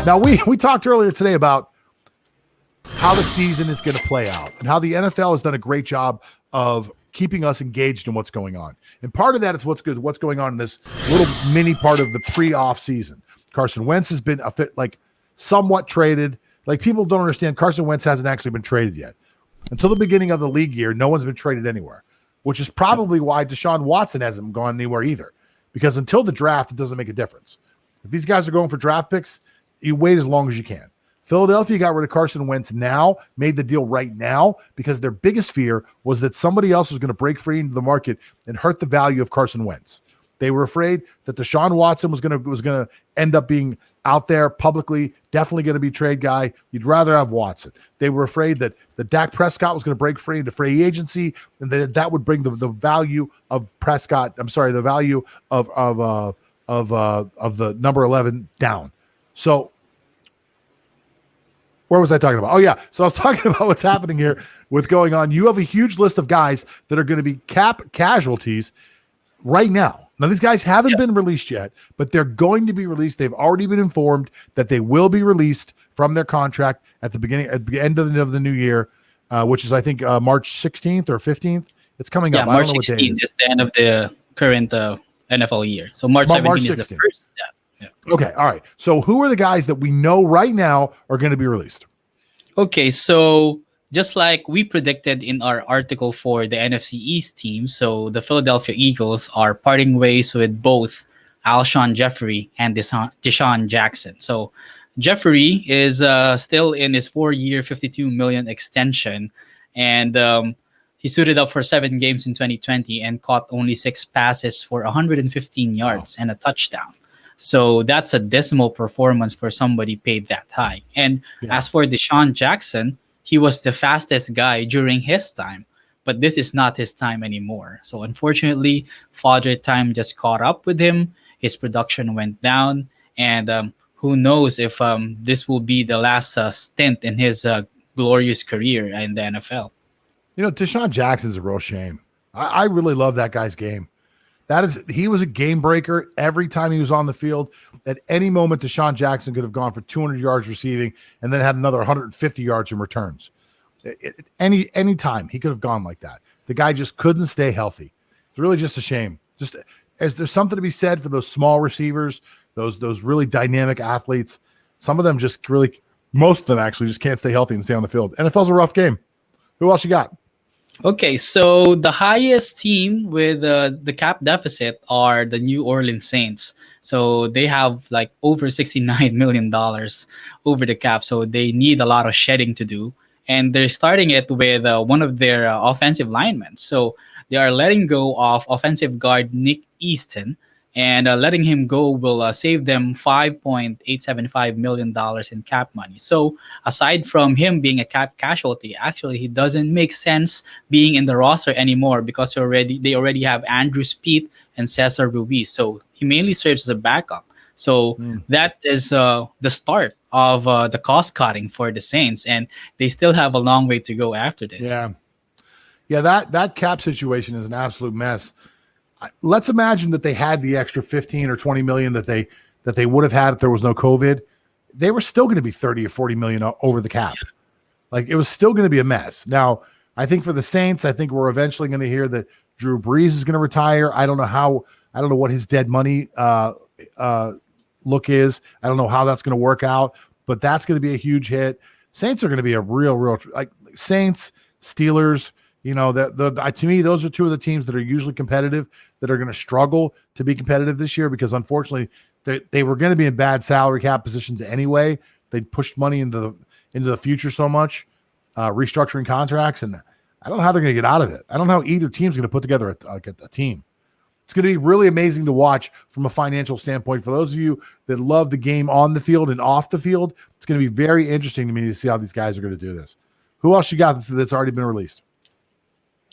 Now, we talked earlier today about how the season is going to play out and how the NFL has done a great job of keeping us engaged in what's going on. And part of that is what's going on in this little mini part of the pre-off season. Carson Wentz has been somewhat traded. Like, people don't understand, Carson Wentz hasn't actually been traded yet. Until the beginning of the league year, no one's been traded anywhere, which is probably why Deshaun Watson hasn't gone anywhere either. Because until the draft, it doesn't make a difference. If these guys are going for draft picks, you wait as long as you can. Philadelphia got rid of Carson Wentz now, made the deal right now, because their biggest fear was that somebody else was going to break free into the market and hurt the value of Carson Wentz. They were afraid that Deshaun Watson was going to end up being out there publicly, definitely going to be trade guy. You'd rather have Watson. They were afraid that Dak Prescott was going to break free into free agency, and that would bring the value of Prescott. I'm sorry, the value of the number 11 down. So where was I talking about? Oh, yeah. So I was talking about what's happening here with going on. You have a huge list of guys that are going to be cap casualties right now. Now, these guys haven't been released yet, but they're going to be released. They've already been informed that they will be released from their contract at the end of the new year, which is, I think, March 16th or 15th. It's coming up. March 16th is the end of the current NFL year. So March 17th is the first step. Yeah. Okay. All right. So who are the guys that we know right now are going to be released? Okay. So just like we predicted in our article for the NFC East team, so the Philadelphia Eagles are parting ways with both Alshon Jeffrey and Deshaun Jackson. So Jeffrey is still in his 4-year, $52 million extension, and he suited up for 7 games in 2020 and caught only 6 passes for 115 yards and a touchdown. So that's a dismal performance for somebody paid that high. And as for Deshaun Jackson, he was the fastest guy during his time, but this is not his time anymore. So unfortunately, father time just caught up with him. His production went down, and who knows if this will be the last stint in his glorious career in the NFL. You know, Deshaun Jackson's a real shame. I really love that guy's game. He was a game breaker every time he was on the field. At any moment, Deshaun Jackson could have gone for 200 yards receiving and then had another 150 yards in returns. Any time he could have gone like that. The guy just couldn't stay healthy. It's really just a shame. Just as there's something to be said for those small receivers, those really dynamic athletes. Some of them most of them actually just can't stay healthy and stay on the field. NFL's a rough game. Who else you got? Okay, so the highest team with the cap deficit are the New Orleans Saints. So they have like over $69 million over the cap. So they need a lot of shedding to do. And they're starting it with one of their offensive linemen. So they are letting go of offensive guard Nick Easton. And letting him go will save them $5.875 million in cap money. So aside from him being a cap casualty, actually he doesn't make sense being in the roster anymore because they already have Andrew Speed and Cesar Ruiz. So he mainly serves as a backup. So that is the start of the cost cutting for the Saints, and they still have a long way to go after this. Yeah. That cap situation is an absolute mess. Let's imagine that they had the extra 15 or 20 million that they would have had if there was no COVID. They were still going to be 30 or 40 million over the cap. Like, it was still going to be a mess. Now, I think for the Saints, I think we're eventually going to hear that Drew Brees is going to retire. I don't know what his dead money look is. I don't know how that's going to work out, but that's going to be a huge hit. Saints are going to be a real like Saints, Steelers. You know, to me, those are two of the teams that are usually competitive that are going to struggle to be competitive this year because, unfortunately, they were going to be in bad salary cap positions anyway. They pushed money into the future so much, restructuring contracts, and I don't know how they're going to get out of it. I don't know how either team's going to put together a team. It's going to be really amazing to watch from a financial standpoint. For those of you that love the game on the field and off the field, it's going to be very interesting to me to see how these guys are going to do this. Who else you got that's already been released?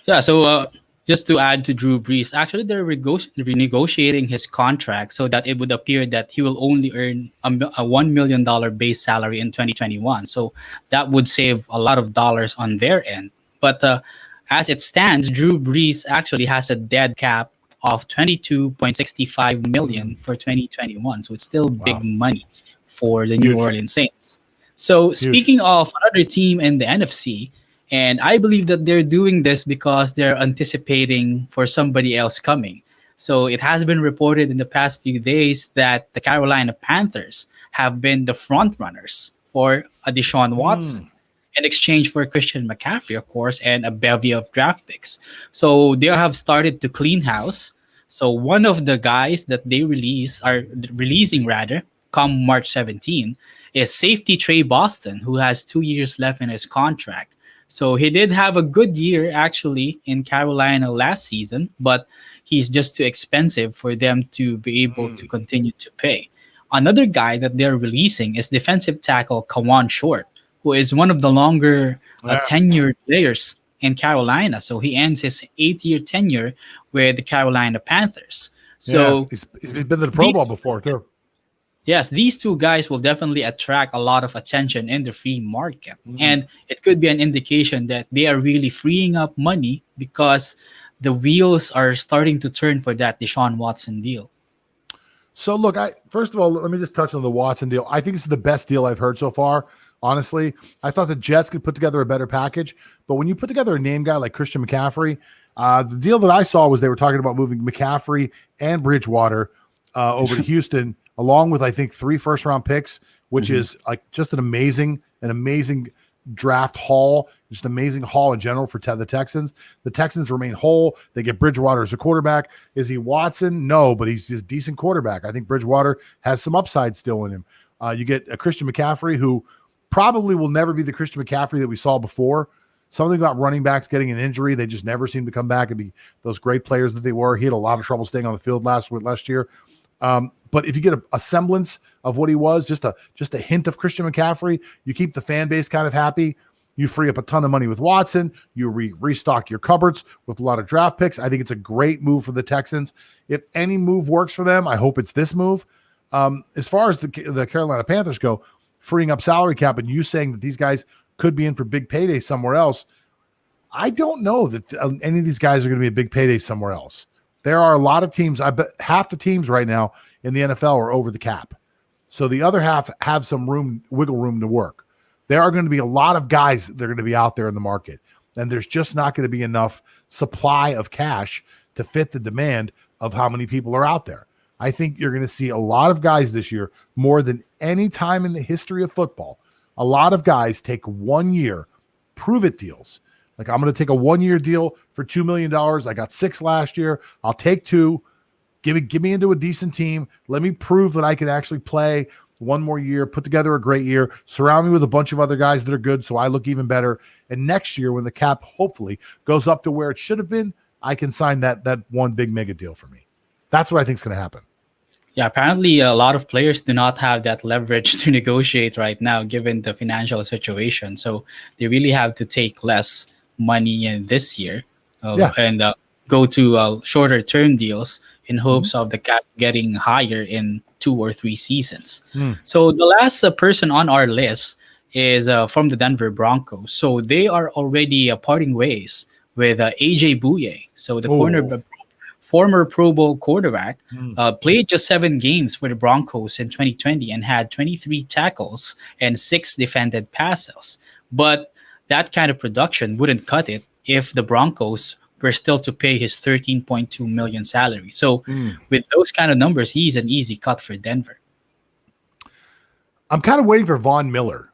Yeah, so just to add to Drew Brees, actually they're renegotiating his contract so that it would appear that he will only earn a $1 million base salary in 2021. So that would save a lot of dollars on their end. But as it stands, Drew Brees actually has a dead cap of 22.65 million for 2021. So it's still big money for the New Huge. Orleans Saints. So speaking of another team in the NFC, and I believe that they're doing this because they're anticipating for somebody else coming. So it has been reported in the past few days that the Carolina Panthers have been the front runners for a Deshaun Watson in exchange for Christian McCaffrey, of course, and a bevy of draft picks. So they have started to clean house. So one of the guys that they are releasing rather, come March 17, is safety Trey Boston, who has 2 years left in his contract. So he did have a good year actually in Carolina last season, but he's just too expensive for them to be able to continue to pay. Another guy that they're releasing is defensive tackle Kawan Short, who is one of the longer tenured players in Carolina. So he ends his 8-year tenure with the Carolina Panthers. So he's been to the Pro Bowl before too. Yes, these two guys will definitely attract a lot of attention in the free market. And it could be an indication that they are really freeing up money because the wheels are starting to turn for that Deshaun Watson deal. So look, first of all, let me just touch on the Watson deal. I think this is the best deal I've heard so far. Honestly, I thought the Jets could put together a better package, but when you put together a name guy like Christian McCaffrey, the deal that I saw was they were talking about moving McCaffrey and Bridgewater over to Houston, along with I think 3 first-round picks, which is like just an amazing draft haul, just an amazing haul in general for the Texans. The Texans remain whole. They get Bridgewater as a quarterback. Is he Watson? No, but he's just a decent quarterback. I think Bridgewater has some upside still in him. You get a Christian McCaffrey who probably will never be the Christian McCaffrey that we saw before. Something about running backs getting an injury. They just never seem to come back and be those great players that they were. He had a lot of trouble staying on the field last year. But if you get a semblance of what he was, just a hint of Christian McCaffrey, you keep the fan base kind of happy. You free up a ton of money with Watson. You restock your cupboards with a lot of draft picks. I think it's a great move for the Texans. If any move works for them, I hope it's this move. As far as the Carolina Panthers go, freeing up salary cap and you saying that these guys could be in for big paydays somewhere else, I don't know that any of these guys are going to be a big payday somewhere else. There are a lot of teams. I bet half the teams right now in the NFL are over the cap. So the other half have some wiggle room to work. There are going to be a lot of guys that are going to be out there in the market, and there's just not going to be enough supply of cash to fit the demand of how many people are out there. I think you're going to see a lot of guys this year, more than any time in the history of football. A lot of guys take 1 year prove-it deals. Like, I'm going to take a 1-year deal for $2 million. I got 6 last year. I'll take 2. Give me into a decent team. Let me prove that I can actually play 1 more year, put together a great year, surround me with a bunch of other guys that are good so I look even better. And next year, when the cap hopefully goes up to where it should have been, I can sign that one big mega deal for me. That's what I think is going to happen. Yeah, apparently a lot of players do not have that leverage to negotiate right now, given the financial situation. So they really have to take less money in this year and go to shorter term deals in hopes of the cap getting higher in 2 or 3 seasons. So the last person on our list is from the Denver Broncos. So they are already parting ways with AJ Bouye. So the former Pro Bowl quarterback, played just 7 games for the Broncos in 2020 and had 23 tackles and 6 defended passes. But that kind of production wouldn't cut it if the Broncos were still to pay his $13.2 million salary. So with those kind of numbers, he's an easy cut for Denver. I'm kind of waiting for Von Miller.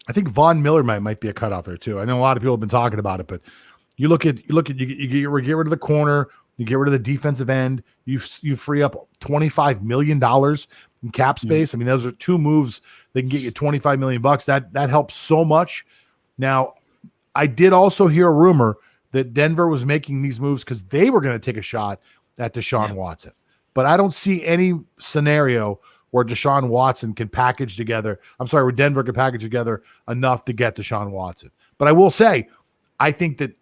I think Von Miller might be a cut out there too. I know a lot of people have been talking about it, but you get rid of the corner, you get rid of the defensive end, you free up $25 million in cap space. I mean, those are 2 moves that can get you $25 million. That helps so much. Now, I did also hear a rumor that Denver was making these moves because they were going to take a shot at Deshaun Watson. But I don't see any scenario where Deshaun Watson can package together. Where Denver can package together enough to get Deshaun Watson. But I will say, I think that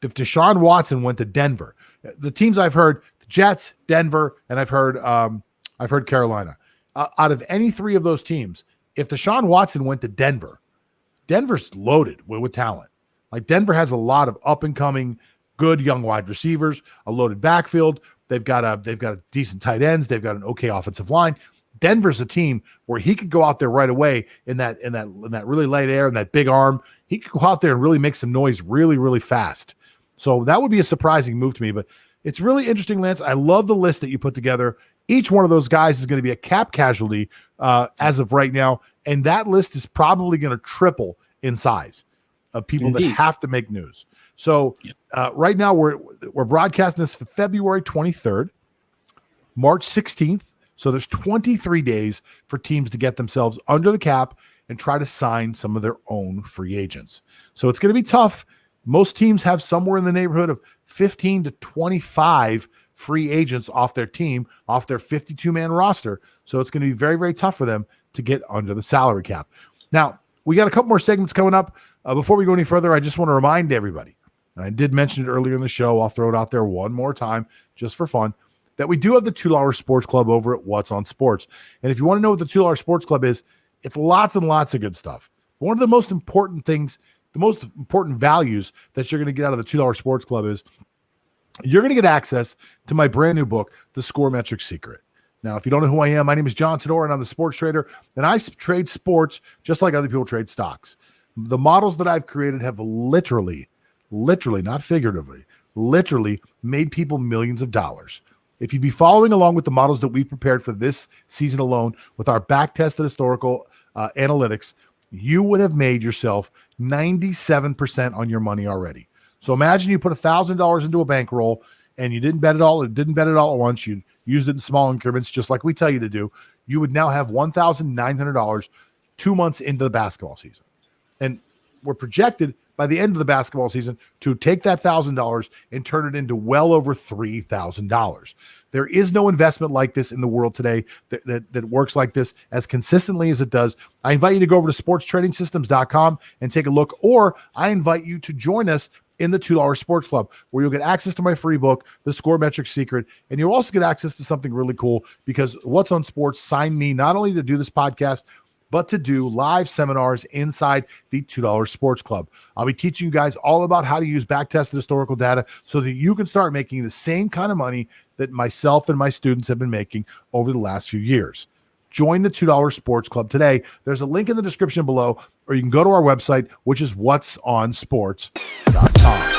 if Deshaun Watson went to Denver, the teams I've heard, the Jets, Denver, and I've heard Carolina. Out of any 3 of those teams, if Deshaun Watson went to Denver, Denver's loaded with talent. Like, Denver has a lot of up-and-coming, good young wide receivers, a loaded backfield. They've got a decent tight ends. They've got an okay offensive line. Denver's a team where he could go out there right away in that really light air and that big arm. He could go out there and really make some noise really, really fast. So that would be a surprising move to me. But it's really interesting, Lance. I love the list that you put together. Each one of those guys is going to be a cap casualty as of right now. And that list is probably going to triple in size of people that have to make news. So right now we're broadcasting this for February 23rd, March 16th. So there's 23 days for teams to get themselves under the cap and try to sign some of their own free agents. So it's going to be tough. Most teams have somewhere in the neighborhood of 15 to 25 free agents off their team, off their 52-man roster. So it's going to be very, very tough for them to get under the salary cap. Now, we got a couple more segments coming up. Before we go any further, I just want to remind everybody, and I did mention it earlier in the show, I'll throw it out there one more time just for fun, that we do have the $2 Sports Club over at What's on Sports. And if you want to know what the $2 Sports Club is, it's lots and lots of good stuff. One of the most important things, the most important values that you're going to get out of the $2 Sports Club is you're going to get access to my brand new book, The Score Metric Secret. Now, if you don't know who I am, my name is John Todora, and I'm the sports trader, and I trade sports just like other people trade stocks. The models that I've created have literally, not figuratively, literally made people millions of dollars. If you'd be following along with the models that we prepared for this season alone with our back-tested historical analytics, you would have made yourself 97% on your money already. So imagine you put $1,000 into a bankroll and you didn't bet it all at once. You used it in small increments, just like we tell you to do. You would now have $1,900 2 months into the basketball season. And we're projected by the end of the basketball season to take that $1,000 and turn it into well over $3,000. There is no investment like this in the world today that works like this as consistently as it does. I invite you to go over to sportstradingsystems.com and take a look, or I invite you to join us in the $2 Sports Club, where you'll get access to my free book, The Score Metric Secret, and you'll also get access to something really cool, because What's on Sports signed me not only to do this podcast, but to do live seminars inside the $2 Sports Club. I'll be teaching you guys all about how to use back-tested historical data so that you can start making the same kind of money that myself and my students have been making over the last few years. Join the $2 Sports Club today. There's a link in the description below, or you can go to our website, which is whatsonsports.com.